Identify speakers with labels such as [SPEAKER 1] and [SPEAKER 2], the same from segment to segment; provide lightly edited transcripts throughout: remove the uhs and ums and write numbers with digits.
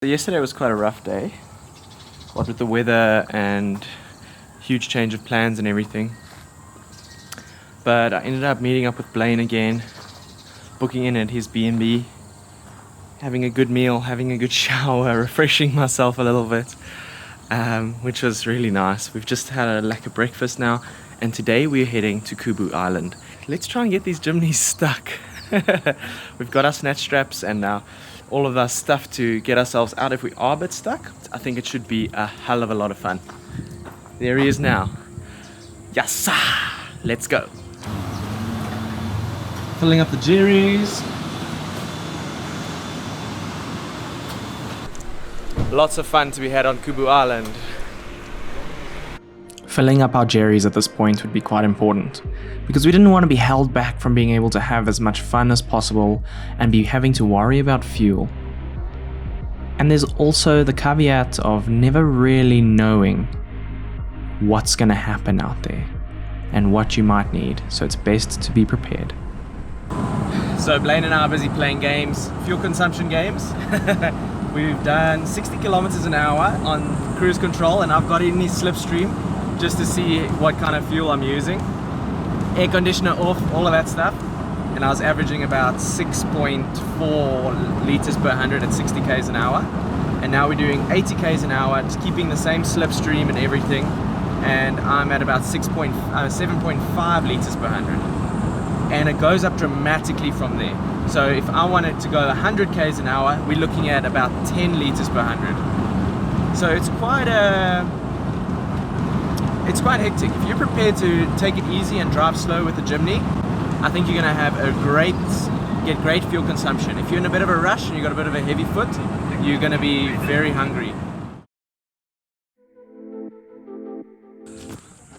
[SPEAKER 1] Yesterday was quite a rough day, what with the weather and huge change of plans and everything. But I ended up meeting up with Blaine again, booking in at his B&B, having a good meal, having a good shower, refreshing myself a little bit, which was really nice. We've just had a lekker breakfast now, and today we're heading to Khubu Island. Let's try and get these Jimnys stuck. We've got our snatch straps and now all of our stuff to get ourselves out if we are a bit stuck. I think it should be a hell of a lot of fun. There he is now. Yes, let's go. Filling up the jerrys. Lots of fun to be had on Khubu Island. Filling up our jerrys at this point would be quite important, because we didn't want to be held back from being able to have as much fun as possible and be having to worry about fuel. And there's also the caveat of never really knowing what's going to happen out there and what you might need, so it's best to be prepared. So Blaine and I are busy playing games, fuel consumption games. We've done 60 kilometers an hour on cruise control, and I've got in his slipstream just to see what kind of fuel I'm using. Air conditioner off, all of that stuff. And I was averaging about 6.4 liters per 100 at 60 k's an hour. And now we're doing 80 k's an hour, just keeping the same slipstream and everything. And I'm at about 7.5 liters per 100. And it goes up dramatically from there. So if I wanted to go 100 k's an hour, we're looking at about 10 liters per 100. So it's quite hectic. If you're prepared to take it easy and drive slow with the Jimny, I think you're going to have get great fuel consumption. If you're in a bit of a rush and you've got a bit of a heavy foot, you're going to be very hungry.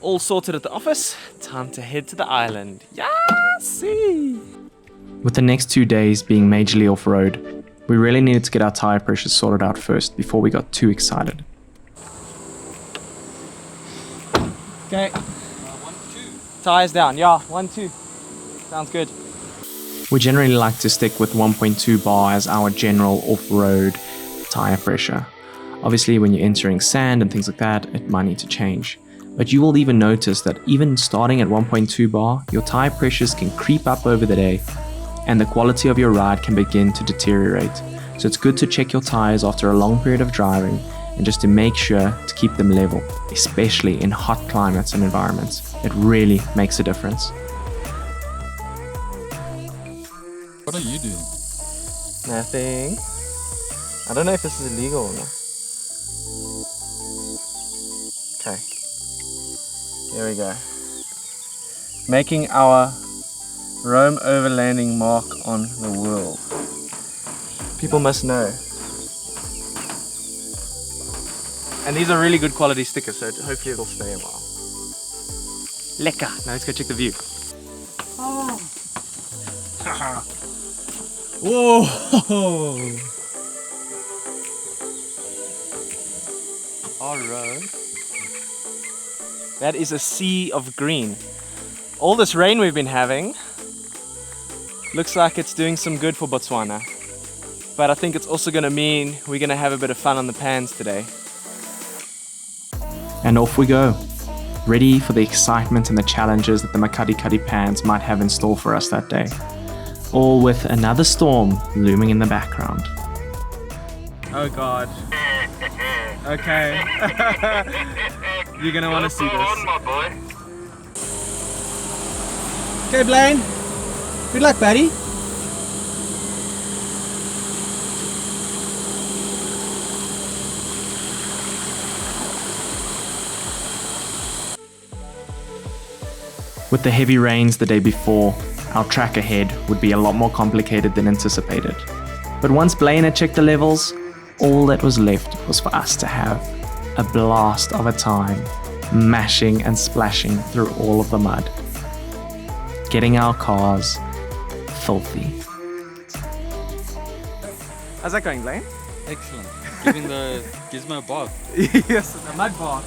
[SPEAKER 1] All sorted at the office, time to head to the island. Yassi! With the next 2 days being majorly off-road, we really needed to get our tire pressures sorted out first before we got too excited. Okay. 1, 2. Tires down, yeah, 1, 2. Sounds good. We generally like to stick with 1.2 bar as our general off-road tire pressure. Obviously, when you're entering sand and things like that, it might need to change. But you will even notice that even starting at 1.2 bar, your tire pressures can creep up over the day, and the quality of your ride can begin to deteriorate. So it's good to check your tires after a long period of driving, and just to make sure to keep them level, especially in hot climates and environments. It really makes a difference.
[SPEAKER 2] What are you doing?
[SPEAKER 1] Nothing. I don't know if this is illegal or not. Okay. There we go. Making our Rome overlanding mark on the world. People must know. And these are really good quality stickers, so hopefully it'll stay a while. Lekker! Now let's go check the view. Oh! Whoa! Alright. That is a sea of green. All this rain we've been having looks like it's doing some good for Botswana. But I think it's also going to mean we're going to have a bit of fun on the pans today. And off we go, ready for the excitement and the challenges that the Makgadikgadi Pans might have in store for us that day. All with another storm looming in the background. Oh God. Okay. You're gonna want to see this. Okay, Blaine. Good luck, buddy. With the heavy rains the day before, our track ahead would be a lot more complicated than anticipated. But once Blaine had checked the levels, all that was left was for us to have a blast of a time, mashing and splashing through all of the mud, getting our cars filthy. How's that going, Blaine?
[SPEAKER 2] Excellent. Giving the gizmo bob.
[SPEAKER 1] Yes, the mud bar.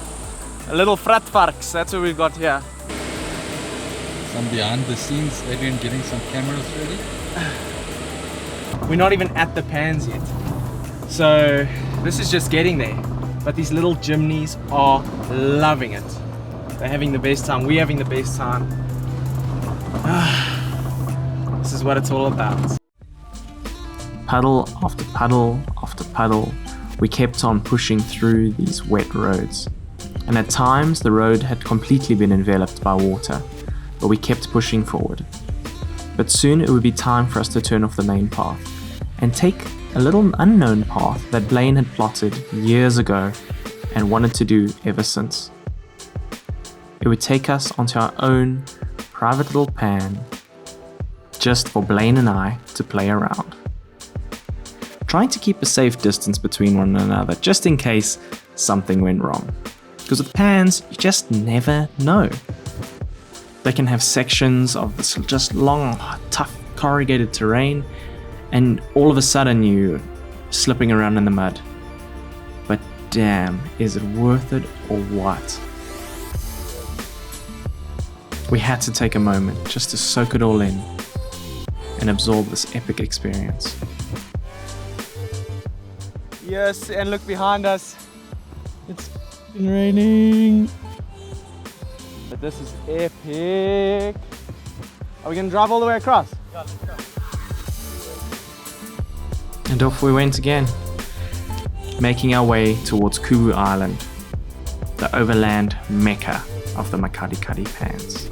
[SPEAKER 1] A little fratvarks, that's what we've got here.
[SPEAKER 2] Some behind the scenes, Adrian getting some cameras ready.
[SPEAKER 1] We're not even at the pans yet. So this is just getting there. But these little Jimnys are loving it. They're having the best time. We're having the best time. This is what it's all about. Puddle after puddle after puddle, we kept on pushing through these wet roads. And at times the road had completely been enveloped by water, but we kept pushing forward. But soon it would be time for us to turn off the main path and take a little unknown path that Blaine had plotted years ago and wanted to do ever since. It would take us onto our own private little pan, just for Blaine and I to play around. Trying to keep a safe distance between one another just in case something went wrong. Because with pans, you just never know. They can have sections of this just long, tough, corrugated terrain, and all of a sudden you're slipping around in the mud. But damn, is it worth it or what? We had to take a moment just to soak it all in and absorb this epic experience. Yes, and look behind us. It's been raining. But this is epic. Are we gonna drive all the way across? Yeah, let's go. And off we went again, making our way towards Khubu Island, the Overland Mecca of the Makgadikgadi Pans.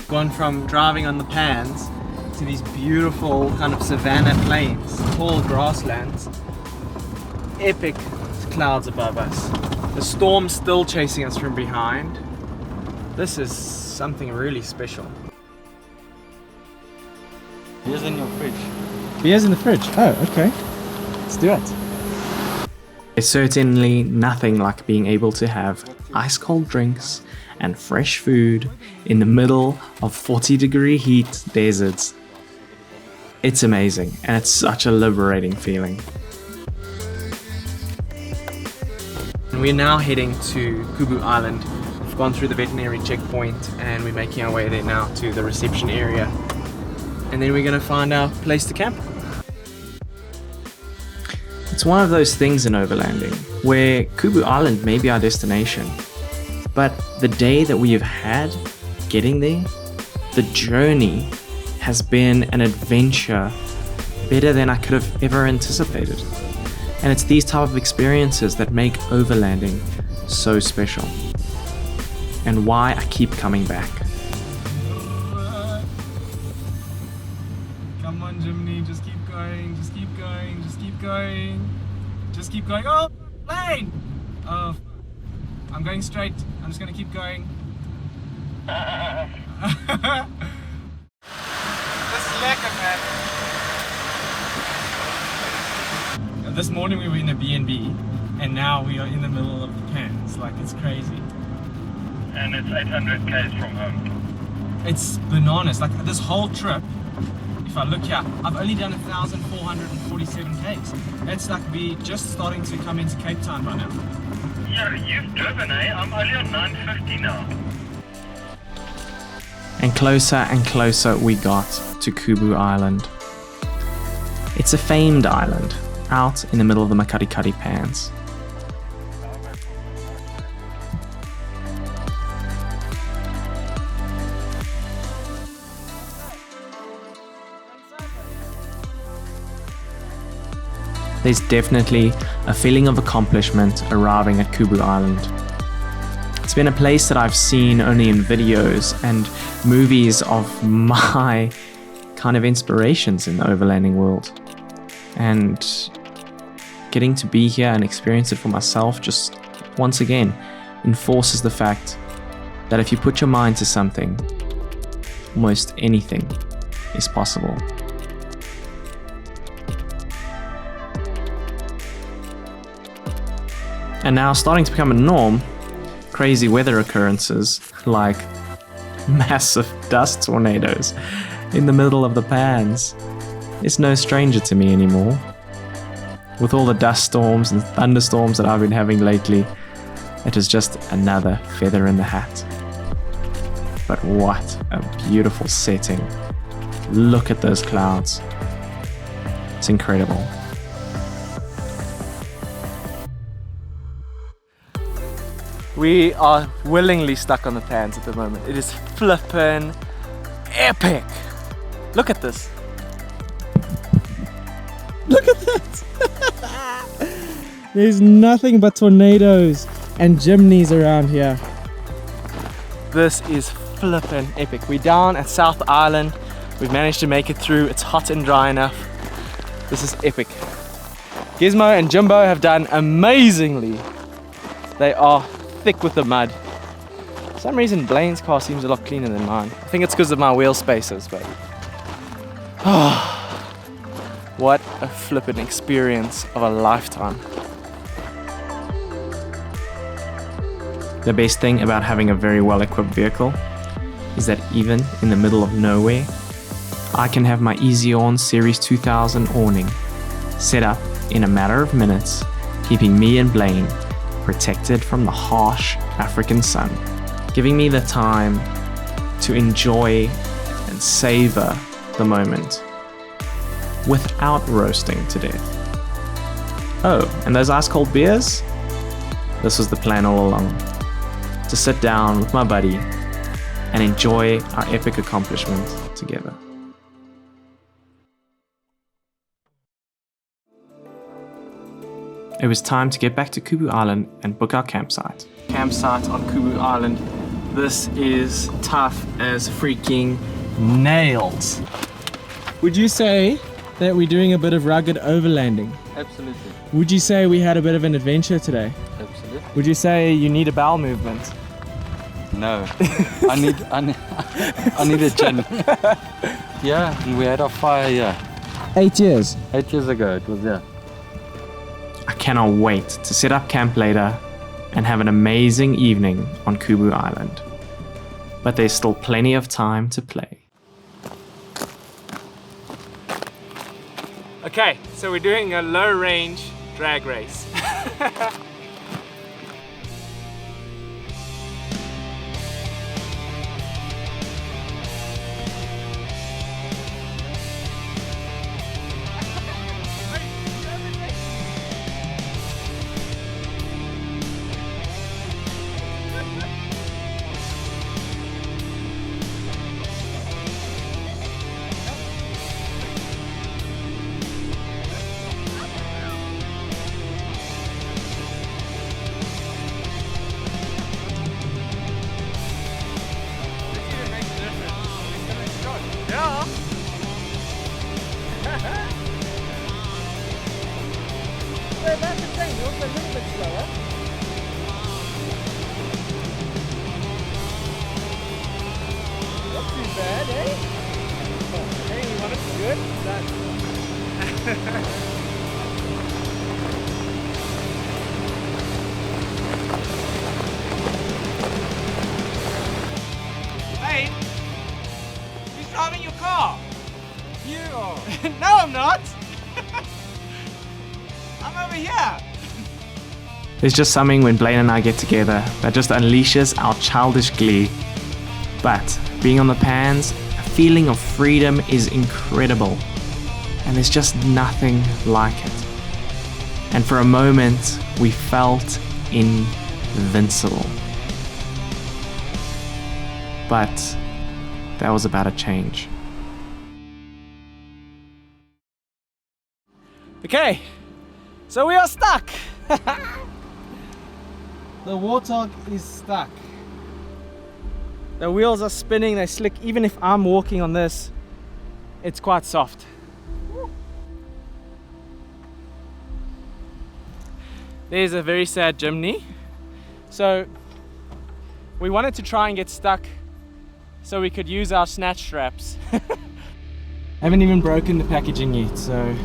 [SPEAKER 1] Gone from driving on the pans to these beautiful kind of savanna plains, tall grasslands, epic clouds above us, the storm still chasing us from behind. This is something really special.
[SPEAKER 2] Beer's in your fridge.
[SPEAKER 1] Beer's in the fridge. Oh, okay. Let's do it. There's certainly nothing like being able to have ice cold drinks and fresh food in the middle of 40-degree heat deserts. It's amazing, and it's such a liberating feeling. We're now heading to Khubu Island. We've gone through the veterinary checkpoint and we're making our way there now to the reception area. And then we're going to find our place to camp. It's one of those things in overlanding where Khubu Island may be our destination, but the day that we have had getting there, the journey has been an adventure better than I could have ever anticipated. And it's these type of experiences that make overlanding so special, and why I keep coming back.
[SPEAKER 3] Come on, Jimny, just keep going, just keep going, just keep going, just keep going. Oh, Blaine! Oh, I'm going straight. I'm just gonna keep going. This is lekker, man. This morning we were in a B&B, and now we are in the middle of the pans. Like, it's crazy.
[SPEAKER 4] And it's 800 k's from home.
[SPEAKER 3] It's bananas. Like, this whole trip, if I look here, I've only done 1,447 k's. It's like we just starting to come into Cape Town by now.
[SPEAKER 4] Yeah, you've driven, eh? I'm only on 950 now.
[SPEAKER 1] And closer we got to Khubu Island. It's a famed island, out in the middle of the Makgadikgadi Pans. There's definitely a feeling of accomplishment arriving at Khubu Island. It's been a place that I've seen only in videos and movies of my kind of inspirations in the overlanding world. And getting to be here and experience it for myself just once again enforces the fact that if you put your mind to something, almost anything is possible. And now starting to become a norm, crazy weather occurrences like massive dust tornadoes in the middle of the pans is no stranger to me anymore. With all the dust storms and thunderstorms that I've been having lately, it is just another feather in the hat. But what a beautiful setting. Look at those clouds. It's incredible.
[SPEAKER 5] We are willingly stuck on the pans at the moment. It is flippin' epic. Look at this. Look at that. There's nothing but tornadoes and Jimneys around here. This is flippin' epic. We're down at South Island. We've managed to make it through. It's hot and dry enough. This is epic. Gizmo and Jimbo have done amazingly. They are thick with the mud. For some reason Blaine's car seems a lot cleaner than mine. I think it's because of my wheel spacers, but what a flippin' experience of a lifetime.
[SPEAKER 1] The best thing about having a very well-equipped vehicle is that even in the middle of nowhere, I can have my Easy On Series 2000 awning set up in a matter of minutes, keeping me and Blaine protected from the harsh African sun, giving me the time to enjoy and savor the moment without roasting to death. Oh, and those ice cold beers? This was the plan all along. To sit down with my buddy and enjoy our epic accomplishment together. It was time to get back to Khubu Island and book our campsite.
[SPEAKER 5] Campsite on Khubu Island. This is tough as freaking nails. Would you say that we're doing a bit of rugged overlanding?
[SPEAKER 2] Absolutely.
[SPEAKER 5] Would you say we had a bit of an adventure today?
[SPEAKER 2] Absolutely.
[SPEAKER 5] Would you say you need a bowel movement?
[SPEAKER 2] No. I need a gin. Yeah, and we had our fire here.
[SPEAKER 5] 8 years.
[SPEAKER 2] 8 years ago it was there.
[SPEAKER 1] I cannot wait to set up camp later and have an amazing evening on Khubu Island. But there's still plenty of time to play.
[SPEAKER 5] Okay, so we're doing a low range drag race.
[SPEAKER 3] Hey, who's driving your car?
[SPEAKER 5] You are.
[SPEAKER 3] No, I'm not. I'm over here.
[SPEAKER 1] There's just something when Blaine and I get together that just unleashes our childish glee. But being on the pans, a feeling of freedom is incredible. And there's just nothing like it. And for a moment, we felt invincible. But that was about to change.
[SPEAKER 5] Okay, so we are stuck. The warthog is stuck. The wheels are spinning, they're slick. Even if I'm walking on this, it's quite soft. There's a very sad Jimny. So we wanted to try and get stuck so we could use our snatch straps. Haven't even broken the packaging yet, so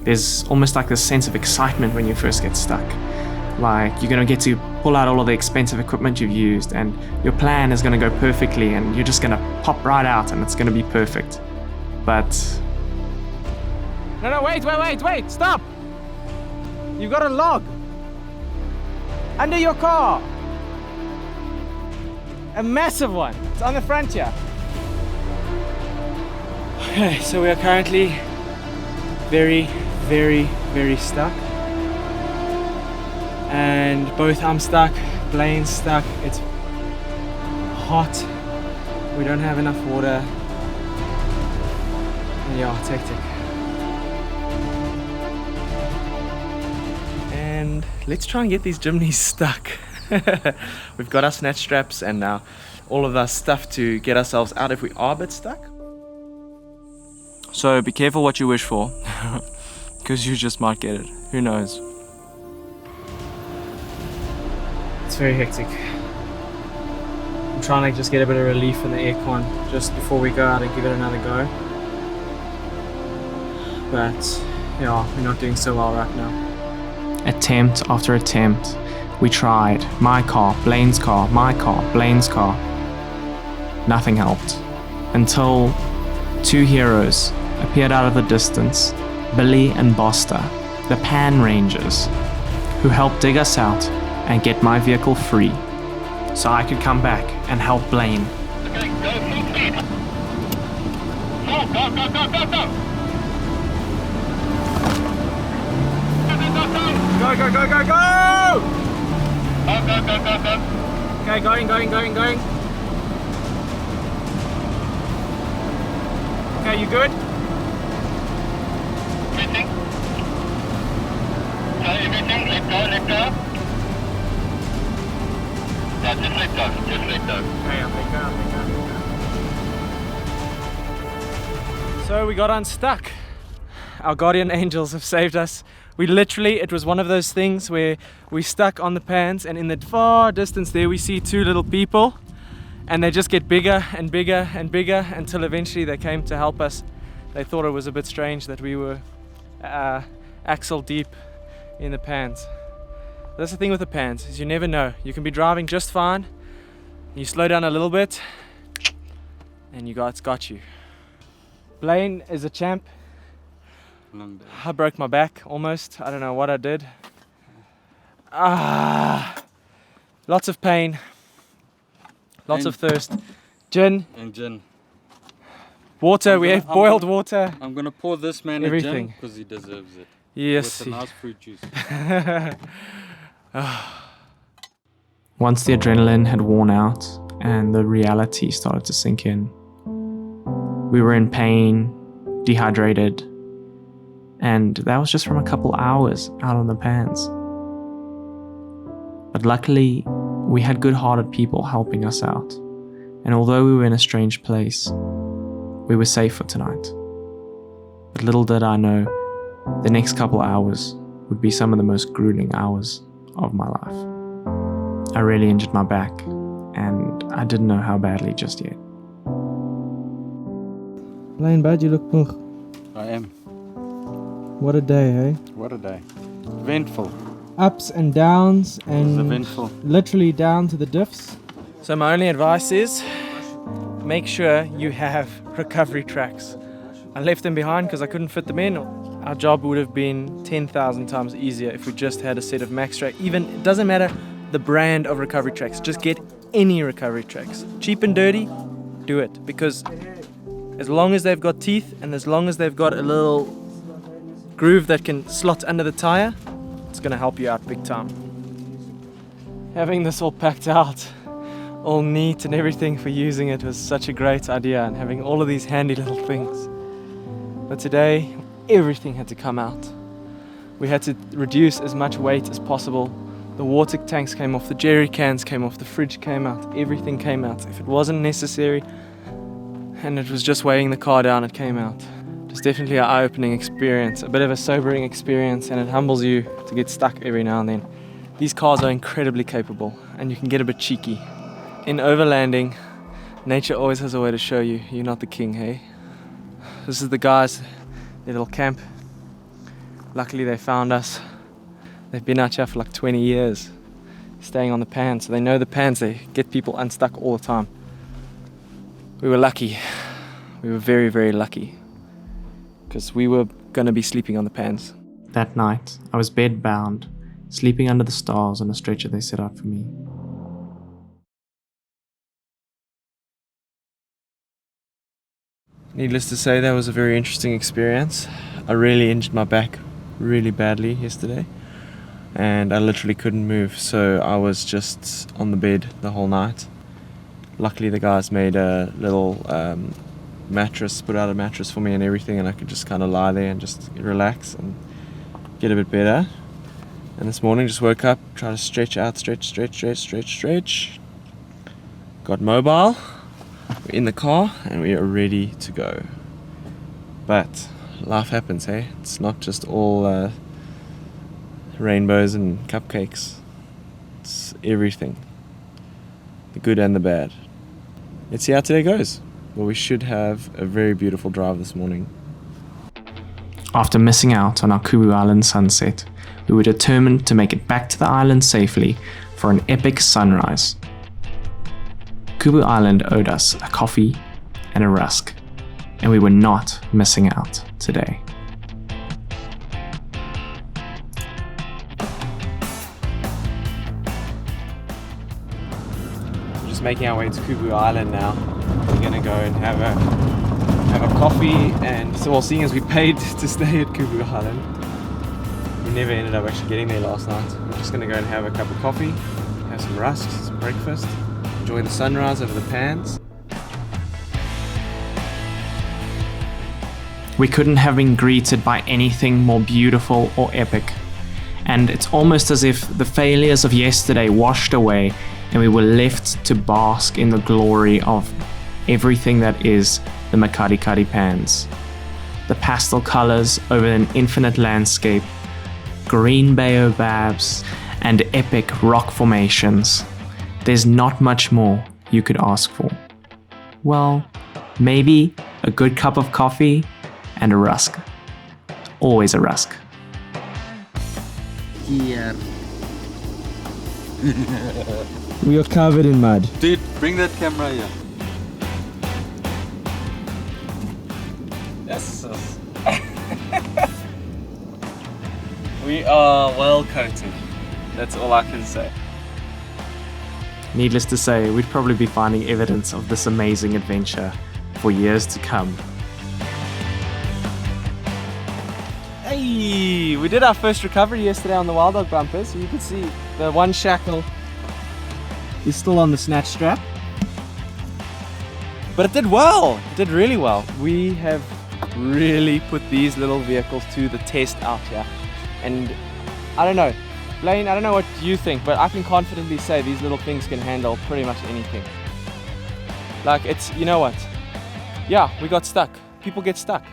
[SPEAKER 1] There's almost like this sense of excitement when you first get stuck. Like you're gonna get to pull out all of the expensive equipment you've used and your plan is gonna go perfectly and you're just gonna pop right out and it's gonna be perfect. But
[SPEAKER 5] no, wait, stop! You've got a log under your car. A massive one. It's on the front here. Okay, so we are currently very stuck. and both I'm stuck, Blaine's stuck. It's hot. We don't have enough water. And yeah, it's hectic. And let's try and get these Jimnys stuck. We've got our snatch straps and now all of our stuff to get ourselves out if we are a bit stuck. So be careful what you wish for, because you just might get it. Who knows? It's very hectic. I'm trying to just get a bit of relief in the aircon just before we go out and give it another go. But yeah, we're not doing so well right now.
[SPEAKER 1] Attempt after attempt, we tried. My car, Blaine's car, my car, Blaine's car. Nothing helped. Until two heroes appeared out of the distance, Billy and Bosta, the Pan Rangers, who helped dig us out and get my vehicle free, so I could come back and help Blaine.
[SPEAKER 4] Okay, go full speed. Go, go, go, go, go, go.
[SPEAKER 3] Go, go, go, go, go!
[SPEAKER 4] Go, go, go, go, go.
[SPEAKER 3] Okay, going. Okay, you good?
[SPEAKER 4] Everything. Everything, let go. Yeah, just let go.
[SPEAKER 3] Okay, I'll let go.
[SPEAKER 5] So we got unstuck. Our guardian angels have saved us. It was one of those things where we stuck on the pans, and in the far distance there we see two little people, and they just get bigger and bigger and bigger until eventually they came to help us. They thought it was a bit strange that we were axle deep in the pans. That's the thing with the pans, is you never know. You can be driving just fine, you slow down a little bit, and it's got you. Blaine is a champ.
[SPEAKER 2] Long day.
[SPEAKER 5] I broke my back almost. I don't know what I did. Lots of pain, lots of thirst. Gin,
[SPEAKER 2] And gin.
[SPEAKER 5] water. We have boiled water.
[SPEAKER 2] I'm gonna pour this man
[SPEAKER 5] Everything.
[SPEAKER 2] a gin because he deserves it.
[SPEAKER 5] Yes.
[SPEAKER 2] With a nice fruit juice.
[SPEAKER 1] Once the adrenaline had worn out and the reality started to sink in, we were in pain, dehydrated, and that was just from a couple hours out on the pans. But luckily, we had good-hearted people helping us out, and although we were in a strange place, we were safe for tonight. But little did I know, the next couple hours would be some of the most grueling hours of my life. I really injured my back, and I didn't know how badly just yet.
[SPEAKER 5] Blaine, bud, you look pugh.
[SPEAKER 2] I am.
[SPEAKER 5] What a day, hey?
[SPEAKER 2] What a day. Eventful.
[SPEAKER 5] Ups and downs,
[SPEAKER 2] It was
[SPEAKER 5] and
[SPEAKER 2] eventful.
[SPEAKER 5] literally down to the diffs. So my only advice is, make sure you have recovery tracks. I left them behind because I couldn't fit them in. Our job would have been 10,000 times easier if we just had a set of max track. Even, it doesn't matter the brand of recovery tracks, just get any recovery tracks. Cheap and dirty, do it. Because as long as they've got teeth and as long as they've got a little groove that can slot under the tire, it's going to help you out big time. Having this all packed out, all neat and everything for using it was such a great idea, and having all of these handy little things. But today, everything had to come out. We had to reduce as much weight as possible. The water tanks came off, the jerry cans came off, the fridge came out, everything came out. If it wasn't necessary and it was just weighing the car down, it came out. It's definitely an eye-opening experience, a bit of a sobering experience, and it humbles you to get stuck every now and then. These cars are incredibly capable, and you can get a bit cheeky. In overlanding, nature always has a way to show you you're not the king, hey? This is the guys, their little camp. Luckily they found us. They've been out here for like 20 years, staying on the pans, so they know the pans, they get people unstuck all the time. We were lucky. We were very, very lucky, because we were going to be sleeping on the pans.
[SPEAKER 1] That night, I was bed-bound, sleeping under the stars on a stretcher they set out for me.
[SPEAKER 5] Needless to say, that was a very interesting experience. I really injured my back really badly yesterday.
[SPEAKER 1] and I literally couldn't move, so I was just on the bed the whole night. Luckily the guys made a little mattress, put out a mattress for me and everything, and I could just kind of lie there and just relax and get a bit better. And this morning just woke up, tried to stretch out, stretch. Got mobile, we're in the car and we are ready to go. But life happens, hey? It's not just all rainbows and cupcakes. It's everything, the good and the bad. Let's see how today goes. Well, we should have a very beautiful drive this morning.
[SPEAKER 5] After missing out on our Khubu Island sunset, we were determined to make it back to the island safely for an epic sunrise. Khubu Island owed us a coffee and a rusk, and we were not missing out today.
[SPEAKER 1] We're just making our way to Khubu Island now. We're gonna go and have a coffee, and so, well, seeing as we paid to stay at Khubu Island, we never ended up actually getting there last night. We're just gonna go and have a cup of coffee, have some rusks, some breakfast, enjoy the sunrise over the Pans.
[SPEAKER 5] We couldn't have been greeted by anything more beautiful or epic, and it's almost as if the failures of yesterday washed away and we were left to bask in the glory of everything that is the Makgadikgadi Pans. The pastel colors over an infinite landscape, green baobabs, and epic rock formations. There's not much more you could ask for. Well, maybe a good cup of coffee and a rusk. Always a rusk.
[SPEAKER 2] Here.
[SPEAKER 5] We are covered in mud.
[SPEAKER 2] Dude, bring that camera here.
[SPEAKER 1] Yes. We are well coated. That's all I can say.
[SPEAKER 5] Needless to say, we'd probably be finding evidence of this amazing adventure for years to come.
[SPEAKER 1] Hey, we did our first recovery yesterday on the wild dog bumpers. You can see the one shackle is still on the snatch strap. But it did well. It did really well. We have really put these little vehicles to the test out here. And I don't know, Blaine, I don't know what you think, but I can confidently say these little things can handle pretty much anything. Like, it's, you know what? Yeah, we got stuck. People get stuck.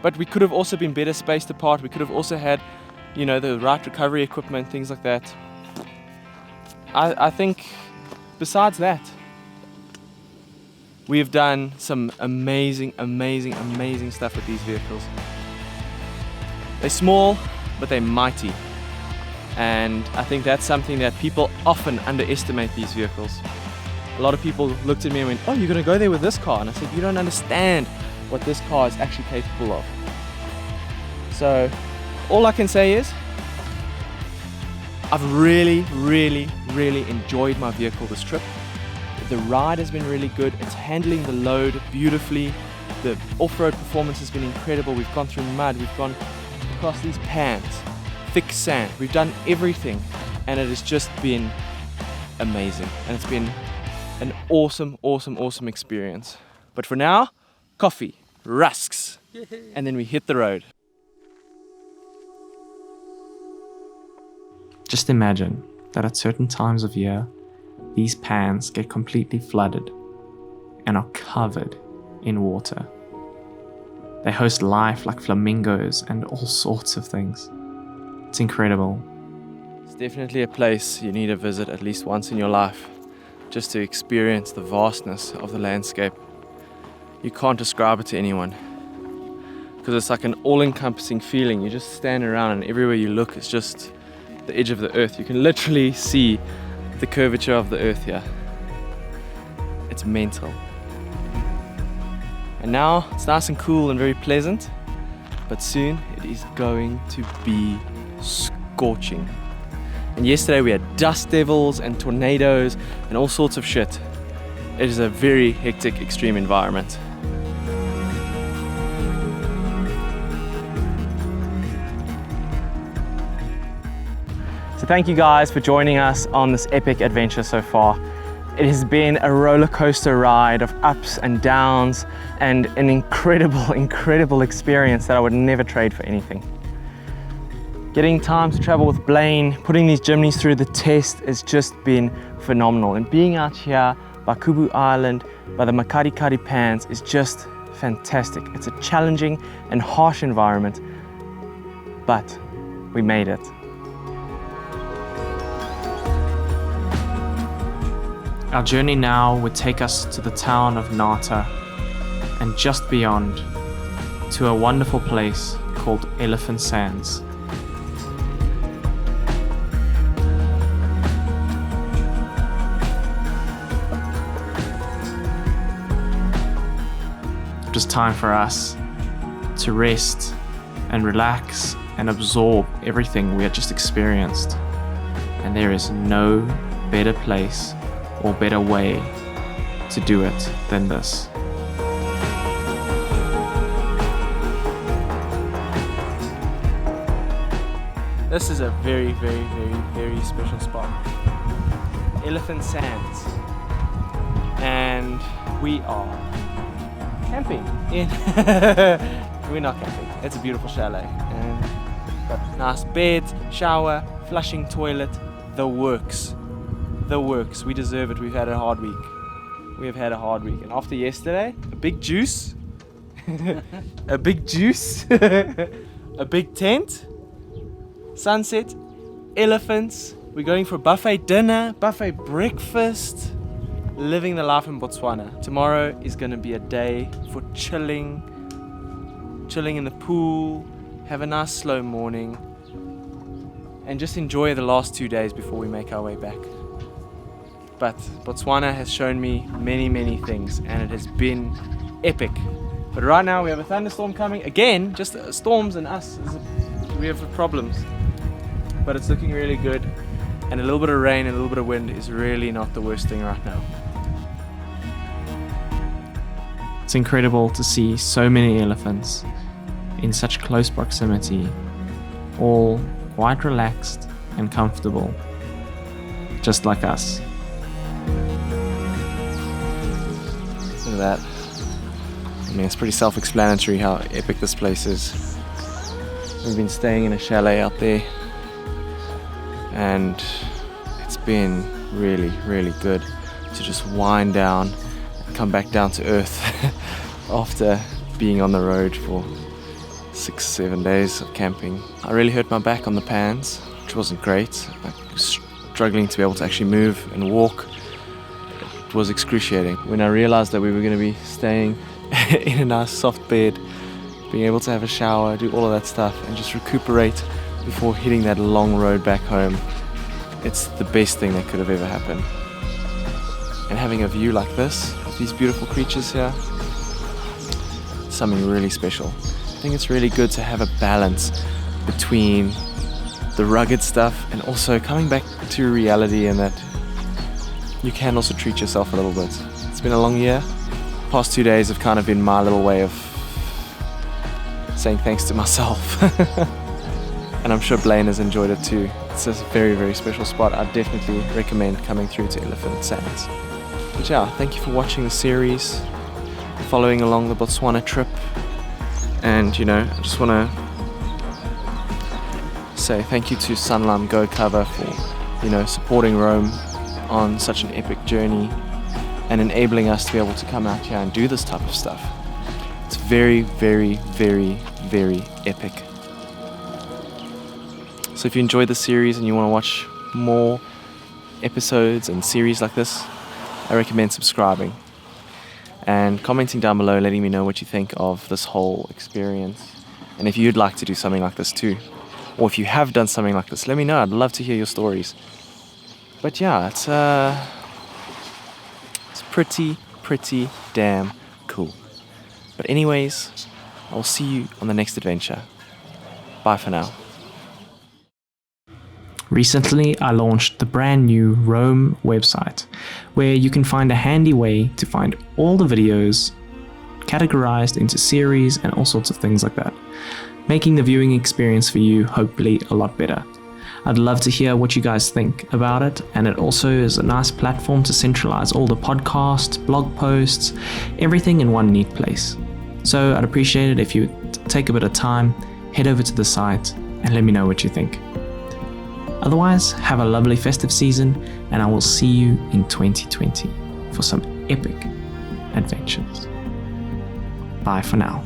[SPEAKER 1] But we could have also been better spaced apart. We could have also had, you know, the right recovery equipment, things like that. I think besides that, we've done some amazing stuff with these vehicles. They're small, but they're mighty. And I think that's something that people often underestimate these vehicles. A lot of people looked at me and went, oh, you're gonna go there with this car? And I said, you don't understand what this car is actually capable of. So all I can say is I've really enjoyed my vehicle this trip. The ride has been really good. It's handling the load beautifully. The off-road performance has been incredible. We've gone through mud, we've gone across these pans, thick sand. We've done everything, and it has just been amazing. And it's been an awesome experience. But for now, coffee, rusks, and then we hit the road.
[SPEAKER 5] Just imagine that at certain times of year, these pans get completely flooded and are covered in water. They host life like flamingos and all sorts of things. It's incredible.
[SPEAKER 1] It's definitely a place you need to visit at least once in your life, just to experience the vastness of the landscape. You can't describe it to anyone, because it's like an all-encompassing feeling. You just stand around and everywhere you look it's just the edge of the earth. You can literally see the curvature of the earth here. It's mental. And now it's nice and cool and very pleasant, but soon it is going to be scorching. And yesterday we had dust devils and tornadoes and all sorts of shit. It is a very hectic, extreme environment.
[SPEAKER 5] So thank you guys for joining us on this epic adventure so far. It has been a roller coaster ride of ups and downs and an incredible experience that I would never trade for anything. Getting time to travel with Blaine, putting these Jimneys through the test has just been phenomenal. And being out here by Khubu Island, by the Makgadikgadi Pans is just fantastic. It's a challenging and harsh environment, but we made it.
[SPEAKER 1] Our journey now would take us to the town of Nata and just beyond to a wonderful place called Elephant Sands. It was time for us to rest and relax and absorb everything we had just experienced. And there is no better place or better way to do it than this.
[SPEAKER 5] This is a very special spot. Elephant Sands. And we are camping in we're not camping. It's a beautiful chalet and got nice beds, shower, flushing toilet, the works. We deserve it. We've had a hard week. We have had a hard week, and after yesterday, a big juice, a big tent, sunset, elephants. We're going for buffet dinner, buffet breakfast. Living the life in Botswana. Tomorrow is going to be a day for chilling in the pool, have a nice slow morning, and just enjoy the last 2 days before we make our way back. But Botswana has shown me many things, and it has been epic. But right now we have a thunderstorm coming again. Just storms and us, we have problems, but it's looking really good. And a little bit of rain and a little bit of wind is really not the worst thing right now.
[SPEAKER 1] It's incredible to see so many elephants in such close proximity, all quite relaxed and comfortable, just like us.
[SPEAKER 5] Look at that. I mean, it's pretty self-explanatory how epic this place is. We've been staying in a chalet out there, and it's been really good to just wind down and come back down to earth after being on the road for 6-7 days of camping. I really hurt my back on the Pans, which wasn't great. I was struggling to be able to actually move and walk. It was excruciating. When I realized that we were going to be staying in a nice soft bed, being able to have a shower, do all of that stuff, and just recuperate before hitting that long road back home, it's the best thing that could have ever happened. And having a view like this, with these beautiful creatures here, something really special. I think it's really good to have a balance between the rugged stuff and also coming back to reality, and that you can also treat yourself a little bit. It's been a long year. The past 2 days have kind of been my little way of saying thanks to myself. And I'm sure Blaine has enjoyed it too. It's a very special spot. I definitely recommend coming through to Elephant Sands. But yeah, thank you for watching the series, following along the Botswana trip. And you know, I just want to say thank you to Sunlam Go Cover for, you know, supporting Rome on such an epic journey and enabling us to be able to come out here and do this type of stuff. It's very epic. So if you enjoyed the series and you want to watch more episodes and series like this, I recommend subscribing and commenting down below, letting me know what you think of this whole experience, and if you'd like to do something like this too, or if you have done something like this, let me know. I'd love to hear your stories. But yeah, it's pretty damn cool. But anyways, I'll see you on the next adventure. Bye for now.
[SPEAKER 1] Recently, I launched the brand new Rome website, where you can find a handy way to find all the videos categorized into series and all sorts of things like that, making the viewing experience for you hopefully a lot better. I'd love to hear what you guys think about it, and it also is a nice platform to centralize all the podcasts, blog posts, everything in one neat place. So I'd appreciate it if you take a bit of time, head over to the site, and let me know what you think. Otherwise, have a lovely festive season, and I will see you in 2020 for some epic adventures. Bye for now.